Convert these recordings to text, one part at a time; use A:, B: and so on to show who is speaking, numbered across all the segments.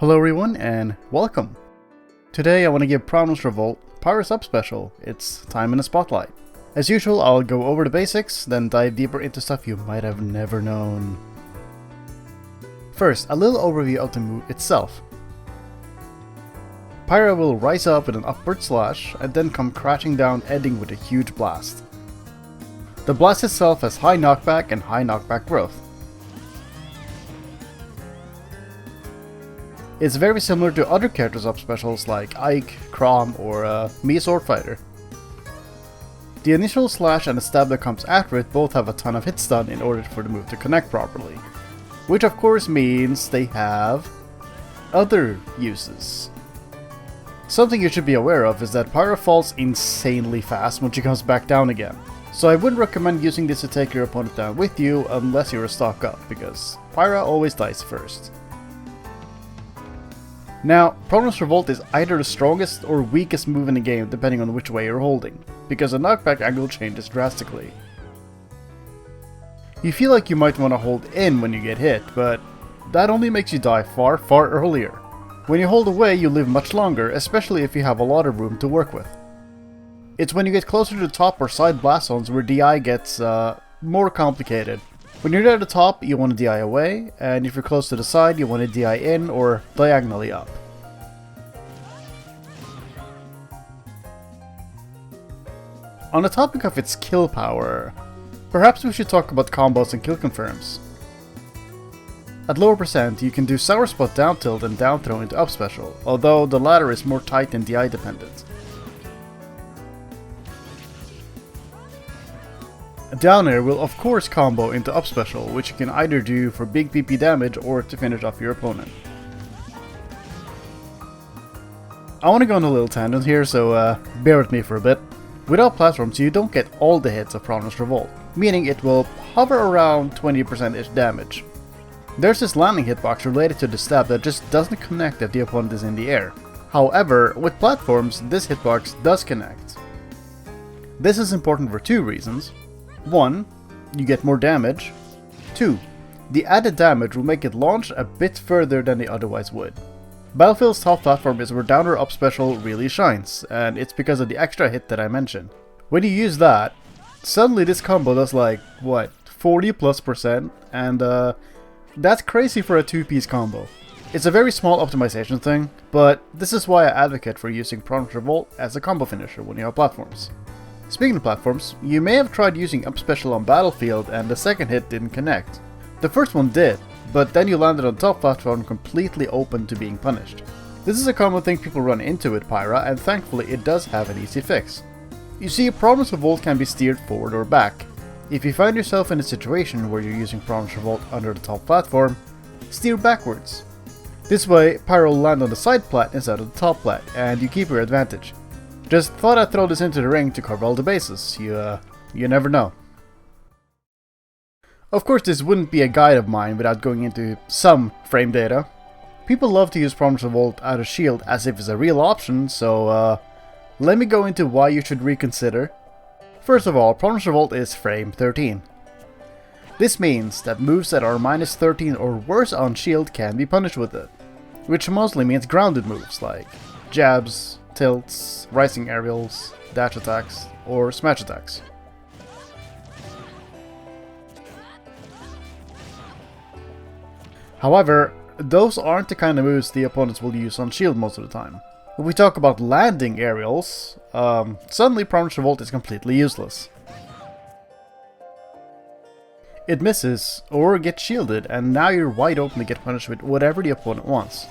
A: Hello everyone and welcome! Today I want to give Prominence Revolt Pyra's up special. It's time in the spotlight. As usual, I'll go over the basics, then dive deeper into stuff you might have never known. First, a little overview of the move itself. Pyra will rise up with an upward slash and then come crashing down, ending with a huge blast. The blast itself has high knockback and high knockback growth. It's very similar to other characters' up specials like Ike, Crom, or Me Sword Fighter. The initial slash and the stab that comes after it both have a ton of hit stun in order for the move to connect properly. Which of course means they have other uses. Something you should be aware of is that Pyra falls insanely fast when she comes back down again. So I wouldn't recommend using this to take your opponent down with you unless you're a stock up, because Pyra always dies first. Now, Prominence Revolt is either the strongest or weakest move in the game depending on which way you're holding, because the knockback angle changes drastically. You feel like you might want to hold in when you get hit, but that only makes you die far earlier. When you hold away, you live much longer, especially if you have a lot of room to work with. It's when you get closer to the top or side blast zones where DI gets more complicated. When you're at the top, you want to DI away, and if you're close to the side, you want to DI in or diagonally up. On the topic of its kill power, perhaps we should talk about combos and kill confirms. At lower percent, you can do Sour Spot down tilt and down throw into up special, although the latter is more tight and DI dependent. Down air will of course combo into up special, which you can either do for big PP damage or to finish off your opponent. I want to go on a little tangent here, so bear with me for a bit. Without platforms, you don't get all the hits of Prominence Revolt, meaning it will hover around 20%-ish damage. There's this landing hitbox related to the stab that just doesn't connect if the opponent is in the air. However, with platforms, this hitbox does connect. This is important for two reasons. 1. You get more damage. 2. The added damage will make it launch a bit further than they otherwise would. Battlefield's top platform is where down or up special really shines, and it's because of the extra hit that I mentioned. When you use that, suddenly this combo does like, what, 40+%, and that's crazy for a 2-piece combo. It's a very small optimization thing, but this is why I advocate for using Prominence Revolt as a combo finisher when you have platforms. Speaking of platforms, you may have tried using up special on Battlefield and the second hit didn't connect. The first one did, but then you landed on top platform completely open to being punished. This is a common thing people run into with Pyra, and thankfully it does have an easy fix. You see, Prominence Revolt can be steered forward or back. If you find yourself in a situation where you're using Prominence Revolt under the top platform, steer backwards. This way, Pyra will land on the side plat instead of the top plat, and you keep your advantage. Just thought I'd throw this into the ring to cover all the bases. You never know. Of course, this wouldn't be a guide of mine without going into some frame data. People love to use Prominence Revolt out of shield as if it's a real option, so let me go into why you should reconsider. First of all, Prominence Revolt is frame 13. This means that moves that are minus 13 or worse on shield can be punished with it, which mostly means grounded moves like jabs, tilts, rising aerials, dash attacks, or smash attacks. However, those aren't the kind of moves the opponents will use on shield most of the time. When we talk about landing aerials, suddenly Prominence Revolt is completely useless. It misses, or gets shielded, and now you're wide open to get punished with whatever the opponent wants.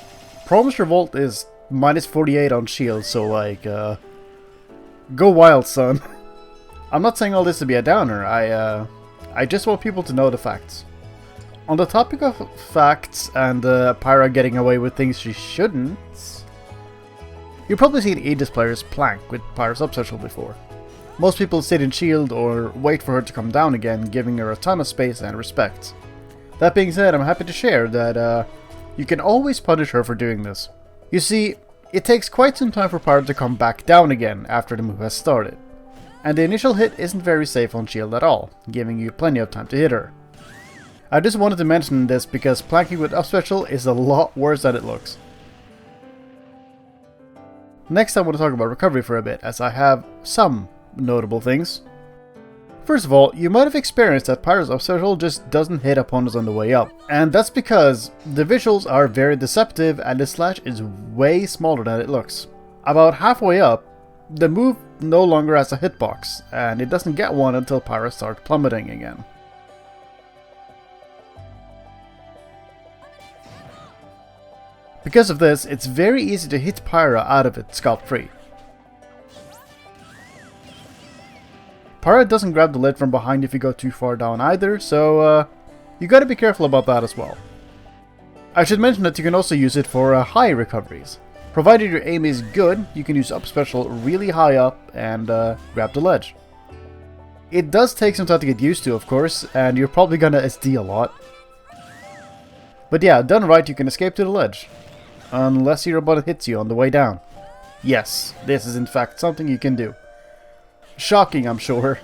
A: Prominence Revolt is minus 48 on shield, so like, go wild, son. I'm not saying all this to be a downer, I just want people to know the facts. On the topic of facts and Pyra getting away with things she shouldn't, you've probably seen Aegis players plank with Pyra's up special before. Most people sit in shield or wait for her to come down again, giving her a ton of space and respect. That being said, I'm happy to share that you can always punish her for doing this. You see, it takes quite some time for Pyra to come back down again after the move has started, and the initial hit isn't very safe on shield at all, giving you plenty of time to hit her. I just wanted to mention this because planking with up special is a lot worse than it looks. Next I want to talk about recovery for a bit, as I have some notable things. First of all, you might have experienced that Pyra's up special just doesn't hit opponents on the way up. And that's because the visuals are very deceptive and the slash is way smaller than it looks. About halfway up, the move no longer has a hitbox, and it doesn't get one until Pyra starts plummeting again. Because of this, it's very easy to hit Pyra out of it scot-free. Pyra doesn't grab the lid from behind if you go too far down either, so you gotta be careful about that as well. I should mention that you can also use it for high recoveries. Provided your aim is good, you can use up special really high up and grab the ledge. It does take some time to get used to, of course, and you're probably gonna SD a lot. But yeah, done right, you can escape to the ledge. Unless your opponent hits you on the way down. Yes, this is in fact something you can do. Shocking, I'm sure.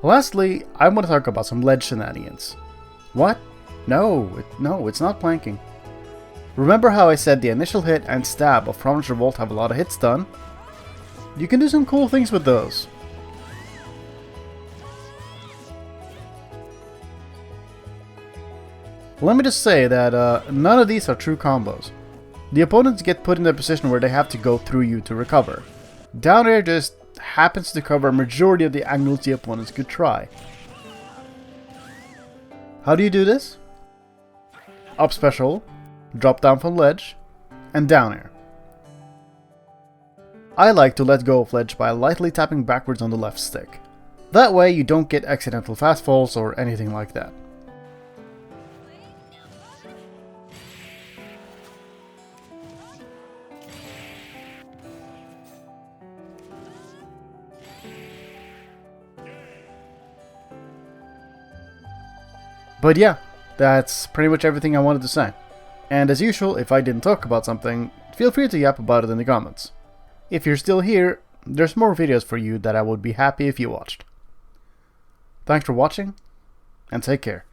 A: Lastly, I want to talk about some ledge shenanigans. What? No, it's not planking. Remember how I said the initial hit and stab of Prominence Revolt have a lot of hits done? You can do some cool things with those. Let me just say that none of these are true combos. The opponents get put in a position where they have to go through you to recover. Down air just happens to cover a majority of the angles the opponents could try. How do you do this? Up special, drop down from ledge, and down air. I like to let go of ledge by lightly tapping backwards on the left stick. That way you don't get accidental fast falls or anything like that. But yeah, that's pretty much everything I wanted to say. And as usual, if I didn't talk about something, feel free to yap about it in the comments. If you're still here, there's more videos for you that I would be happy if you watched. Thanks for watching, and take care.